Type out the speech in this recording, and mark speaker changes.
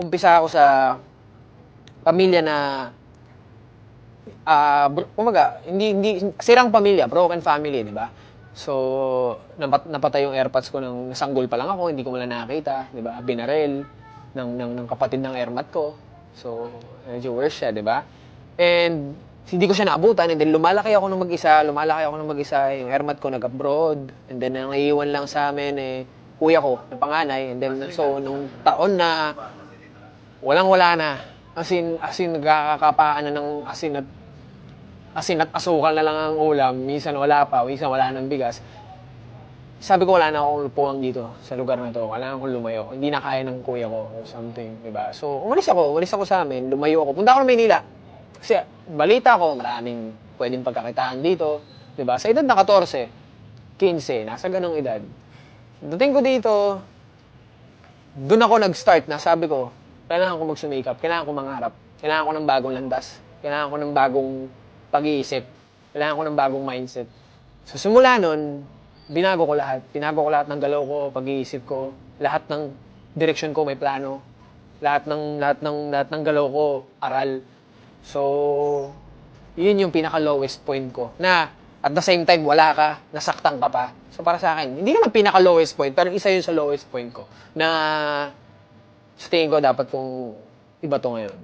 Speaker 1: umpisa ako sa pamilya na kumbaga, hindi sirang pamilya, broken family, di ba? So, napatay yung airpods ko nang sanggol pa lang ako, hindi ko wala nakita, di ba? Binarel ng kapatid ng airmat ko. So, medyo worse siya, di ba? And hindi ko siya naabutan, and then lumalaki ako ng mag-isa, yung airmat ko nag-abroad, and then ang naiiwan lang sa amin kuya ko, yung panganay, and then so nung taon na walang-wala na, as in nagkakapaan na ng asin at asukal na lang ang ulam, minsan wala pa, minsan wala ng bigas. Sabi ko wala na akong lupuan dito sa lugar na to, kailangan kong lumayo. Hindi na kaya ng kuya ko or something, di ba? So, umalis ako sa amin, lumayo ako. Punta ako ng Maynila. Kasi balita ko, maraming pwedeng pagkakitaan dito, di ba? Sa edad na 14, 15, nasa ganong edad. Dating ko dito, doon ako nag-start na sabi ko, kailangan ko magsumikap, kailangan ko mangarap, kailangan ko ng bagong landas, kailangan ko ng bagong pag-iisip, kailangan ko ng bagong mindset. So simula nun, binago ko lahat. Binago ko lahat ng galaw ko, pag-iisip ko, lahat ng direksyon ko may plano, lahat ng galaw ko aral. So yun yung pinaka lowest point ko na at the same time wala ka, nasaktan ka pa. So para sa akin, hindi naman pinaka lowest point, pero isa yun sa lowest point ko na sa tingin ko dapat kong iba to ngayon.